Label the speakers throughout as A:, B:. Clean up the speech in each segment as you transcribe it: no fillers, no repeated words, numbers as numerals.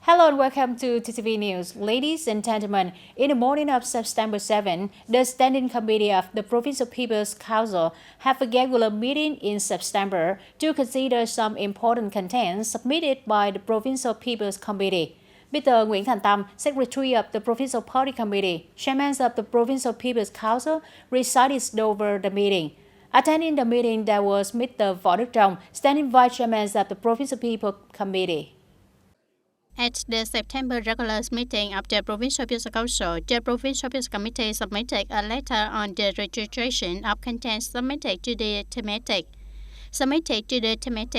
A: Hello and welcome to TTV News. Ladies and gentlemen, in the morning of September 7, the Standing Committee of the Provincial People's Council have a regular meeting in September to consider some important contents submitted by the Provincial People's Committee. Mr. Nguyễn Thành Tâm, Secretary of the Provincial Party Committee, Chairman of the Provincial People's Council, presided over the meeting. Attending the meeting, there was Mr. Võ Đức Trong, Standing Vice Chairman of the Provincial People's Committee.
B: At the September regular meeting of the Provincial People's Council, the Provincial People's Committee submitted a letter on the registration of contents submitted to the thematic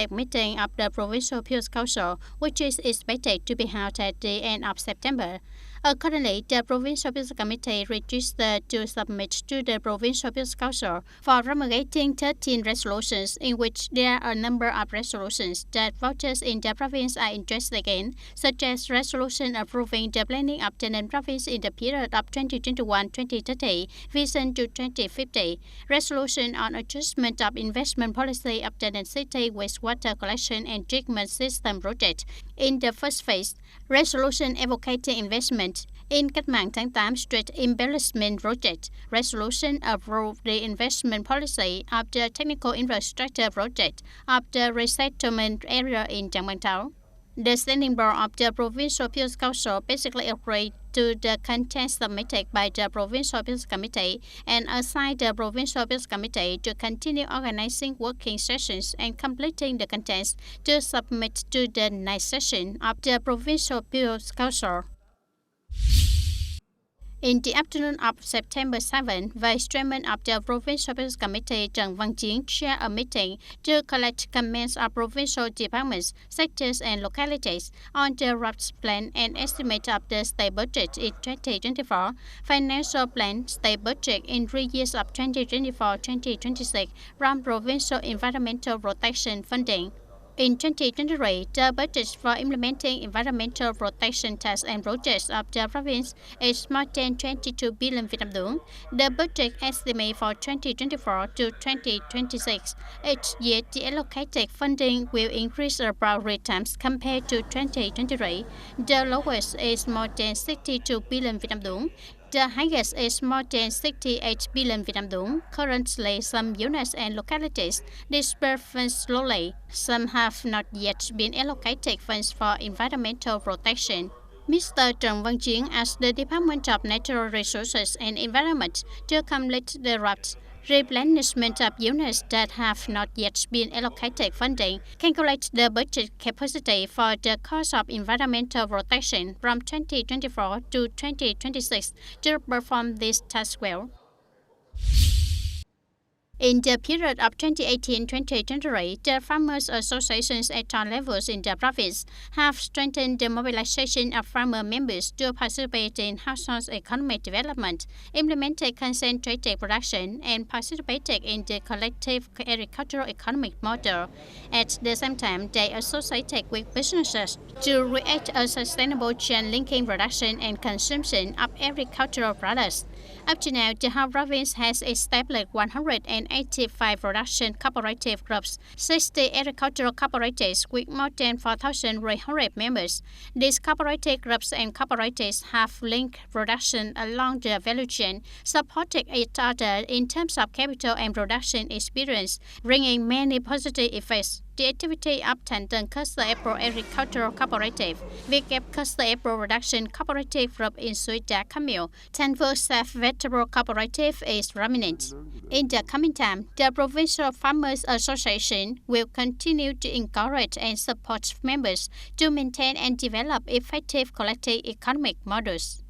B: meeting of the Provincial People's Council, which is expected to be held at the end of September. Accordingly, the Provincial People's Committee registered to submit to the Provincial People's Council for promulgating 13 resolutions, in which there are a number of resolutions that voters in the province are interested in, such as resolution approving the planning of TayNinhTV province in the period of 2021-2030, vision to 2050, resolution on adjustment of investment policy of TayNinhTV City wastewater collection and treatment system project. In the first phase, resolution advocating investment in Cách mạng tháng 8 Street Embellishment Project, resolution approved the investment policy of the technical infrastructure project of the resettlement area in Tràng Bàng Tháo. The Standing Board of the Provincial People's Council basically agreed to the contents submitted by the Provincial People's Committee and assigned the Provincial People's Committee to continue organizing working sessions and completing the contents to submit to the next session of the Provincial People's Council. In the afternoon of September 7, Vice Chairman of the Provincial People's Committee Trần Văn Chiến chaired a meeting to collect comments of provincial departments, sectors and localities on the rough plan and estimate of the state budget in 2024, financial plan, state budget in 3 years of 2024-2026 from provincial environmental protection funding. In 2023, the budget for implementing environmental protection tasks and projects of the province is more than 22 billion Vietnam dong. The budget estimate for 2024 to 2026, each year the allocated funding will increase about 3 times compared to 2023. The lowest is more than 62 billion Vietnam dong. The highest is more than 68 billion Vietnam dong. Currently, some units and localities disperse funds slowly. Some have not yet been allocated funds for environmental protection. Mr. Trần Văn Chiến asked the Department of Natural Resources and Environment to complete the rough replenishment of units that have not yet been allocated funding, calculate the budget capacity for the cost of environmental protection from 2024 to 2026 to perform this task well. In the period of 2018-2023, the farmers' associations at all levels in the province have strengthened the mobilization of farmer members to participate in household economic development, implemented concentrated production, and participated in the collective agricultural economic model. At the same time, they associated with businesses to create a sustainable chain linking production and consumption of agricultural products. Up to now, the whole province has established 185 production cooperative groups, 60 agricultural cooperatives with more than 4,300 members. These cooperative groups and cooperatives have linked production along the value chain, supporting each other in terms of capital and production experience, bringing many positive effects. The activity of Thành Tân Cluster Apple Agricultural Cooperative, Việt Gap Cluster Apple Production Cooperative Group in Suối Đá Camille, Thành Vơ Self Vegetable Cooperative is prominent. In the coming time, the Provincial Farmers Association will continue to encourage and support members to maintain and develop effective collective economic models.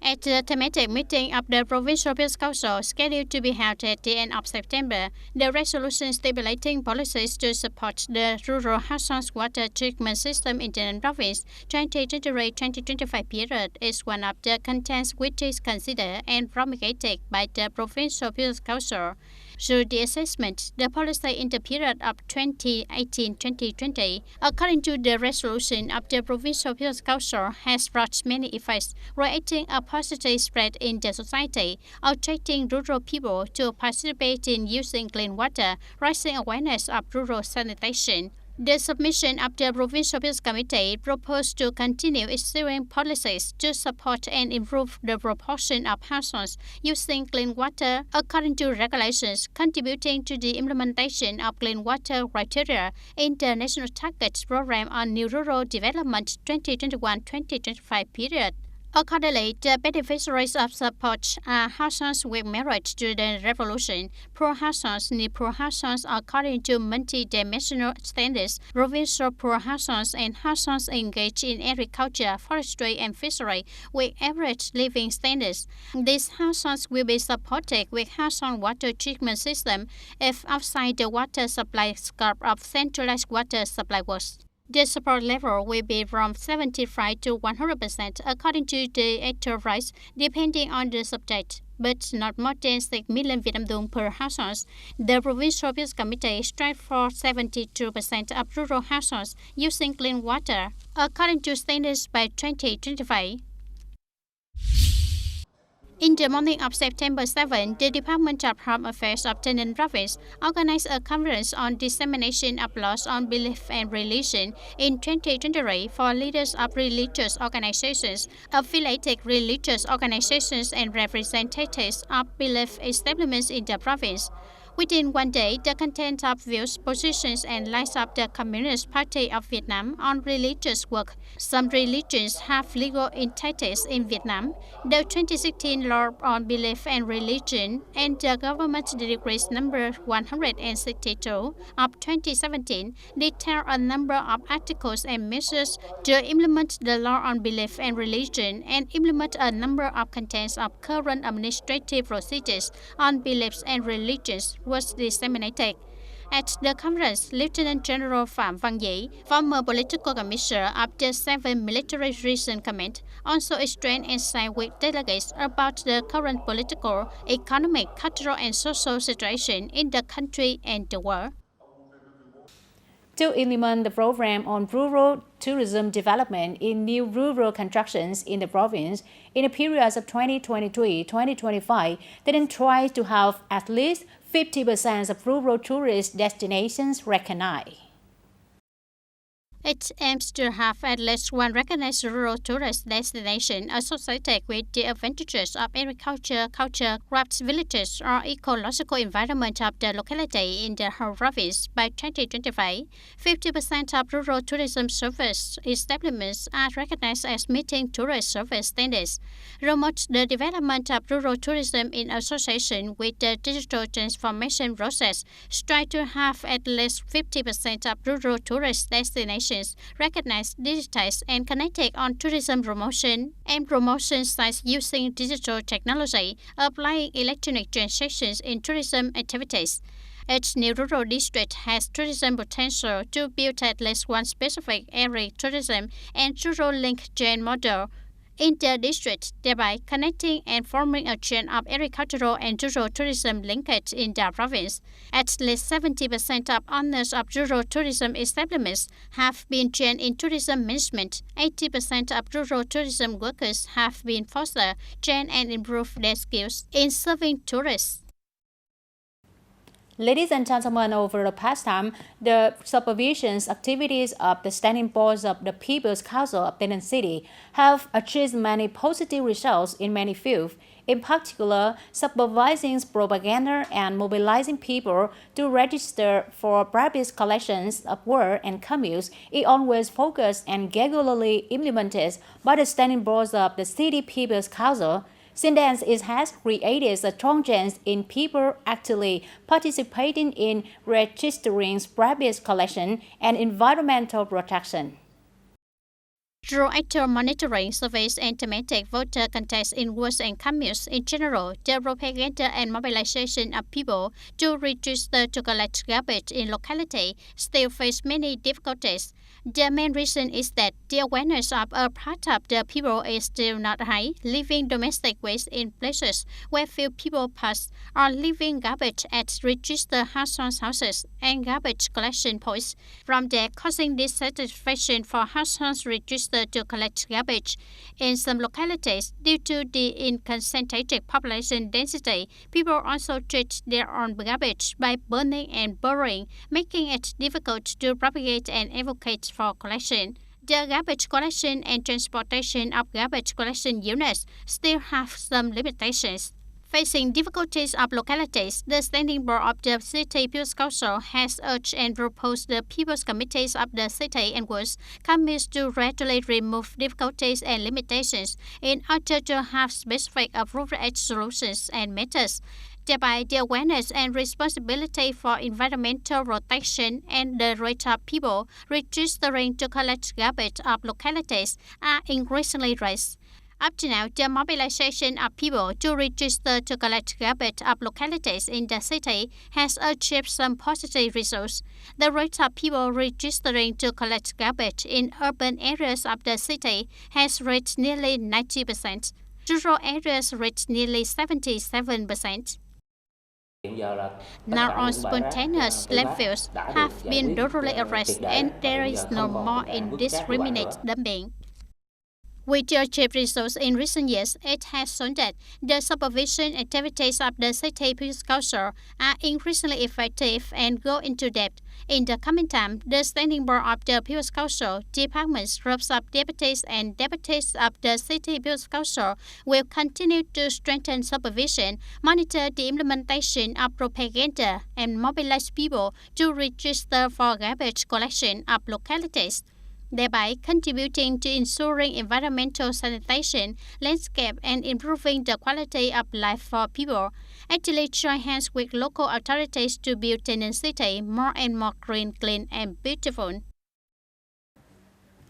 B: At the thematic meeting of the Provincial People's Council scheduled to be held at the end of September, the resolution stipulating policies to support the rural household water treatment system in the province 2023-2025 period is one of the contents which is considered and promulgated by the Provincial People's Council. Through the assessment, the policy in the period of 2018-2020, according to the resolution of the Provincial People's Council, has brought many effects, creating a positive spread in the society, attracting rural people to participate in using clean water, raising awareness of rural sanitation, The submission of the Provincial Peace Committee proposed to continue issuing policies to support and improve the proportion of households using clean water according to regulations, contributing to the implementation of clean water criteria in the National Targets Program on New Rural Development 2021-2025 period. Accordingly, the beneficiaries of support are households with merit to the revolution, poor households, near-poor households according to multi-dimensional standards, provincial poor households, and households engaged in agriculture, forestry, and fishery with average living standards. These households will be supported with household water treatment system if outside the water supply scope of centralized water supply works. The support level will be from 75 to 100% according to the actual rights, depending on the subject, but not more than 6 million Vietnam dong per household. The Provincial Peace Committee strives for 72% of rural households using clean water, according to standards by 2025. In the morning of September 7, the Department of Home Affairs of Tây Ninh Province organized a conference on dissemination of laws on belief and religion in 2023 for leaders of religious organizations, affiliated religious organizations, and representatives of belief establishments in the province. Within one day, the content of views, positions, and lines of the Communist Party of Vietnam on religious work. Some religions have legal entities in Vietnam. The 2016 Law on Belief and Religion and the Government Decrees number 162 of 2017 detail a number of articles and measures to implement the Law on Belief and Religion and implement a number of contents of current administrative procedures on beliefs and religions was disseminated. At the conference, Lieutenant General Phạm Văn Dĩ, former political commissioner of the 7th Military Region Command, also exchanged insight with delegates about the current political, economic, cultural, and social situation in the country and the world.
A: To implement the program on rural tourism development in new rural constructions in the province in the periods of 2023-2025, TayNinhTV tries to have at least 50% of rural tourist destinations recognized.
B: It aims to have at least one recognized rural tourist destination associated with the advantages of agriculture, culture, crafts, villages, or ecological environment of the locality in the whole province by 2025. 50% of rural tourism service establishments are recognized as meeting tourist service standards. Promote the development of rural tourism in association with the digital transformation process. Strive to have at least 50% of rural tourist destinations recognized, digitized, and connected on tourism promotion and promotion sites using digital technology, applying electronic transactions in tourism activities. Each new rural district has tourism potential to build at least one specific area tourism and rural link chain model in the district, thereby connecting and forming a chain of agricultural and rural tourism linkage in the province. At least 70% of owners of rural tourism establishments have been trained in tourism management. 80% of rural tourism workers have been fostered, trained, and improved their skills in serving tourists.
A: Ladies and gentlemen, over the past time, the supervision activities of the standing boards of the People's Council of Tây Ninh City have achieved many positive results in many fields. In particular, supervising propaganda and mobilizing people to register for private collections of work and communes is always focused and regularly implemented by the standing boards of the City People's Council. Since then, it has created a strong chance in people actively participating in registering private collection and environmental protection.
B: Through active monitoring, surveys, and thematic voter contests in wards and communes in general, the propaganda and mobilization of people to register to collect garbage in locality still face many difficulties. The main reason is that the awareness of a part of the people is still not high, leaving domestic waste in places where few people pass, or leaving garbage at registered household houses and garbage collection points, from there causing dissatisfaction for households registered to collect garbage. In some localities, due to the inconcentrated population density, people also treat their own garbage by burning and burying, making it difficult to propagate and advocate for collection. The garbage collection and transportation of garbage collection units still have some limitations. Facing difficulties of localities, the Standing Board of the City People's Council has urged and proposed the People's Committees of the City and Wards committees to gradually remove difficulties and limitations in order to have specific appropriate solutions and methods. Thereby, the awareness and responsibility for environmental protection and the rate of people registering to collect garbage of localities are increasingly raised. Up to now, the mobilization of people to register to collect garbage of localities in the city has achieved some positive results. The rate of people registering to collect garbage in urban areas of the city has reached nearly 90%. Rural areas reached nearly 77%. Now all spontaneous landfills have been thoroughly erased and there is no more indiscriminate dumping. With the achieved results in recent years, it has shown that the supervision activities of the City People's Council are increasingly effective and go into depth. In the coming time, the Standing Board of the People's Council departments, groups of deputies and deputies of the City People's Council will continue to strengthen supervision, monitor the implementation of propaganda, and mobilize people to register for garbage collection of localities, thereby contributing to ensuring environmental sanitation, landscape, and improving the quality of life for people. Actually, join hands with local authorities to build TayNinhTV City more and more green, clean, and beautiful.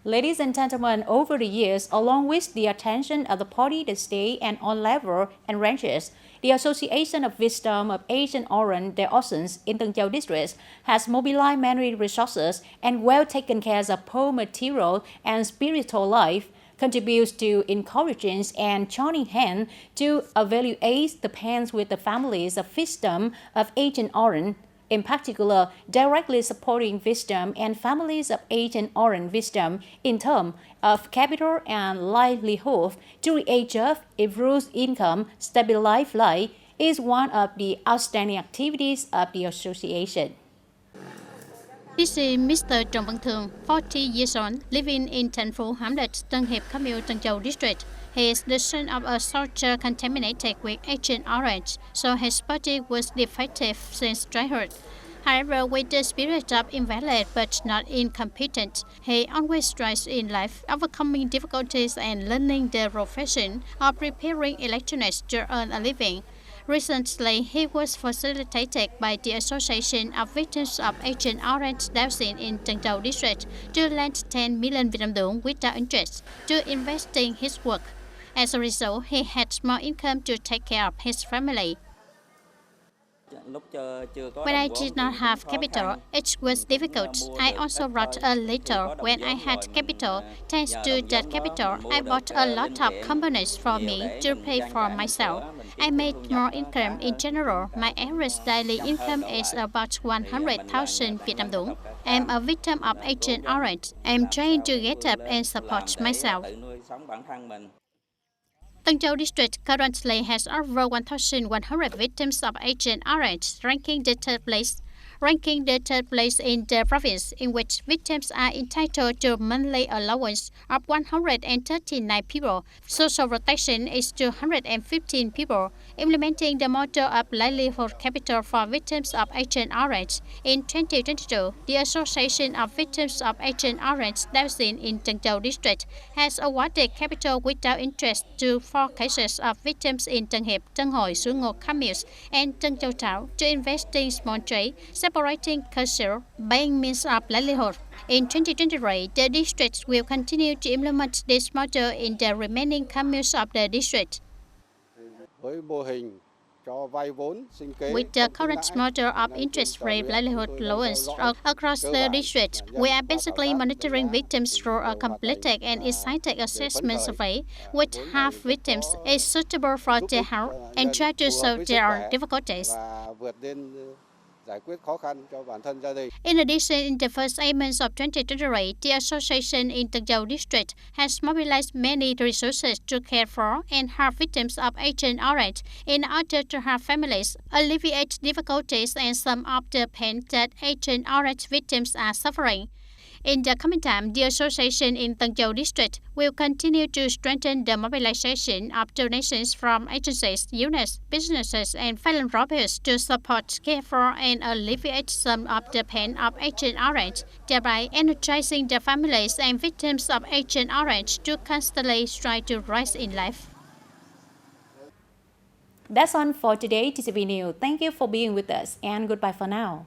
A: Ladies and gentlemen, over the years, along with the attention of the party, the state, and all level and ranges, the Association of Wisdom of Agent Orange Diocese in Tân Châu District has mobilized many resources and well taken care of poor material and spiritual life, contributes to encouraging and joining hands to evaluate the pains with the families of Wisdom of Agent Orange. In particular, directly supporting Wisdom and families of Agent Orange Wisdom in terms of capital and livelihood to create jobs, improve income, stabilize life is one of the outstanding activities of the association.
B: This is Mr. Trần Văn Thường, 40 years old, living in thành phố Hamlet, Tân Hiệp, Commune, Tân Châu District. He is the son of a soldier contaminated with Agent Orange, so his body was defective since childhood. However, with the spirit of invalid but not incompetent, he always strives in life, overcoming difficulties and learning the profession of repairing electronics to earn a living. Recently, he was facilitated by the Association of Victims of Agent Orange Dioxin in Tân Châu District to lend 10 million Vietnam dong without interest to invest in his work. As a result, he had more income to take care of his family. When I did not have capital, it was difficult. I also wrote a letter. When I had capital, thanks to that capital, I bought a lot of components for me to pay for myself. I made more income in general. My average daily income is about 100,000 Vietnam dong. I'm a victim of Agent Orange. I'm trying to get up and support myself. Tân Châu District currently has over 1,100 victims of Agent Orange, ranking the third place in the province, in which victims are entitled to monthly allowance of 139 people. Social protection is 215 people. Implementing the model of livelihood capital for victims of Agent Orange. In 2022, the Association of Victims of Agent Orange Dioxin in Tân Châu District has awarded capital without interest to 4 cases of victims in Tân Hiệp, Tân Hội, Suối Ngô communes and Tân Châu Trảo to invest in small trade, separating culture, being means of livelihood. In 2023, the district will continue to implement this model in the remaining communes of the district.
C: Với mô hình
B: With the current model of interest rate livelihood loans across the district, we are basically monitoring victims through a completed and exciting assessment survey, which half victims is suitable for their health and try to solve their difficulties. In addition, in the first 8 months of 2023, the association in the Dau district has mobilized many resources to care for and help victims of Agent Orange in order to help families alleviate difficulties and some of the pain that Agent Orange victims are suffering. In the coming time, the association in Tân Châu district will continue to strengthen the mobilization of donations from agencies, units, businesses, and philanthropists to support, care for, and alleviate some of the pain of Agent Orange, thereby energizing the families and victims of Agent Orange to constantly strive to rise in life.
A: That's all for today, TTV News. Thank you for being with us, and goodbye for now.